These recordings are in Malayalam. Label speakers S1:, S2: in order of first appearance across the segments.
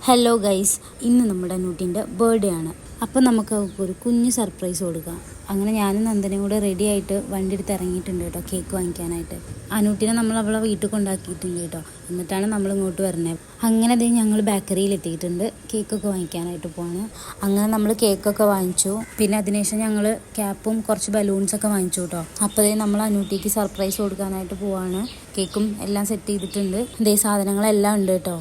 S1: ഹലോ ഗൈസ്, ഇന്ന് നമ്മുടെ അനൂട്ടിൻ്റെ ബർത്ത്ഡേ ആണ്. അപ്പോൾ നമുക്ക് അവൾക്ക് ഒരു കുഞ്ഞ് സർപ്രൈസ് കൊടുക്കാം. അങ്ങനെ ഞാനും നന്ദനയും കൂടെ റെഡി ആയിട്ട് വണ്ടി എടുത്ത് ഇറങ്ങിയിട്ടുണ്ട് കേട്ടോ, കേക്ക് വാങ്ങിക്കാനായിട്ട്. അനൂട്ടിനെ നമ്മൾ അവളെ വീട്ടിൽ കൊണ്ടാക്കിയിട്ടുണ്ട് കേട്ടോ, എന്നിട്ടാണ് നമ്മൾ ഇങ്ങോട്ട് വരുന്നത്. അങ്ങനെ അതേ ഞങ്ങൾ ബേക്കറിയിൽ എത്തിയിട്ടുണ്ട്, കേക്കൊക്കെ വാങ്ങിക്കാനായിട്ട് പോവാണ്. അങ്ങനെ നമ്മൾ കേക്കൊക്കെ വാങ്ങിച്ചു. പിന്നെ അതിനുശേഷം ഞങ്ങൾ ക്യാപ്പും കുറച്ച് ബലൂൺസൊക്കെ വാങ്ങിച്ചു കേട്ടോ. അപ്പോഴേ നമ്മൾ അനൂട്ടിക്ക് സർപ്രൈസ് കൊടുക്കാനായിട്ട് പോവാണ്. കേക്കും എല്ലാം സെറ്റ് ചെയ്തിട്ടുണ്ട്, ഇതേ സാധനങ്ങളെല്ലാം ഉണ്ട് കേട്ടോ.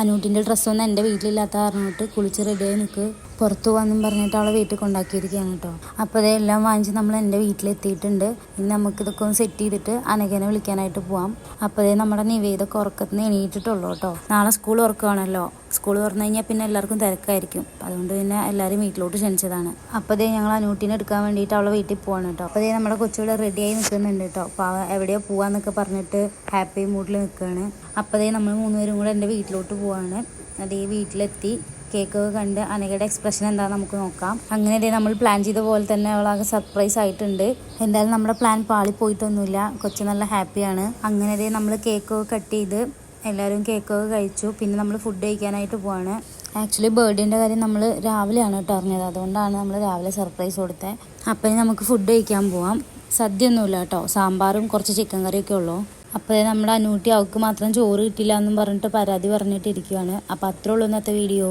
S1: അനൂട്ടിൻ്റെ ഡ്രസ്സൊന്നും എൻ്റെ വീട്ടിലില്ലാത്ത കാരണമായിട്ട് കുളിച്ച് റെഡിയായി നിൽക്ക്, പുറത്തു പോകാമെന്നും പറഞ്ഞിട്ട് അവളെ വീട്ടിൽ കൊണ്ടാക്കിയിരിക്കുകയാണ് കേട്ടോ. അപ്പോൾ അതെല്ലാം വാങ്ങിച്ച് നമ്മൾ എൻ്റെ വീട്ടിലെത്തിയിട്ടുണ്ട്. ഇനി നമുക്കിതൊക്കെ ഒന്ന് സെറ്റ് ചെയ്തിട്ട് അനഘനെ വിളിക്കാനായിട്ട് പോവാം. അപ്പോൾ നമ്മുടെ നിവേദൊക്കെ ഉറക്കത്തിന് എണീറ്റിട്ടുള്ളൂ കേട്ടോ. നാളെ സ്കൂൾ ഉറക്കമാണല്ലോ, സ്കൂൾ തുറന്നു കഴിഞ്ഞാൽ പിന്നെ എല്ലാവർക്കും തിരക്കായിരിക്കും. അതുകൊണ്ട് പിന്നെ എല്ലാവരും വീട്ടിലോട്ട് ക്ഷണിച്ചതാണ്. അപ്പോൾ ഞങ്ങൾ അനൂട്ടിനെ എടുക്കാൻ വേണ്ടിയിട്ട് അവളെ വീട്ടിൽ പോവാണ് കേട്ടോ. അപ്പോൾ നമ്മുടെ കൊച്ചുകൂടെ റെഡിയായി നിൽക്കുന്നുണ്ട് കേട്ടോ. അപ്പോൾ എവിടെയോ പോവാന്നൊക്കെ പറഞ്ഞിട്ട് ഹാപ്പി മൂഡിൽ നിൽക്കുകയാണ്. അപ്പോൾ നമ്മൾ മൂന്നുപേരും കൂടെ എൻ്റെ വീട്ടിലോട്ട് പോവാണ്. അതേ വീട്ടിലെത്തി കേക്കൊക്കെ കണ്ട് അനഘയുടെ എക്സ്പ്രഷൻ എന്താണെന്ന് നമുക്ക് നോക്കാം. അങ്ങനെ നമ്മൾ പ്ലാൻ ചെയ്ത പോലെ തന്നെ അവളാകെ സർപ്രൈസ് ആയിട്ടുണ്ട്. എന്തായാലും നമ്മുടെ പ്ലാൻ പാളിപ്പോയിട്ടൊന്നുമില്ല, കൊച്ചു നല്ല ഹാപ്പിയാണ്. അങ്ങനെ നമ്മൾ കേക്കൊക്കെ കട്ട് ചെയ്ത് എല്ലാവരും കേക്കൊക്കെ കഴിച്ചു. പിന്നെ നമ്മൾ ഫുഡ് കഴിക്കാനായിട്ട് പോവാണ്. ആക്ച്വലി ബർത്ത്ഡേൻ്റെ കാര്യം നമ്മൾ രാവിലെയാണ് കേട്ടോ അറിഞ്ഞത്, അതുകൊണ്ടാണ് നമ്മൾ രാവിലെ സർപ്രൈസ് കൊടുത്തത്. അപ്പം നമുക്ക് ഫുഡ് കഴിക്കാൻ പോവാം. സദ്യ ഒന്നുമില്ല കേട്ടോ, സാമ്പാറും കുറച്ച് ചിക്കൻ കറിയൊക്കെ ഉള്ളൂ. അപ്പോൾ നമ്മുടെ അനൂട്ടി അവൾക്ക് മാത്രം ചോറ് കിട്ടില്ല എന്നും പറഞ്ഞിട്ട് പരാതി പറഞ്ഞിട്ടിരിക്കുകയാണ്. അപ്പോൾ അത്രേ ഉള്ളൂ ഇന്നത്തെ വീഡിയോ.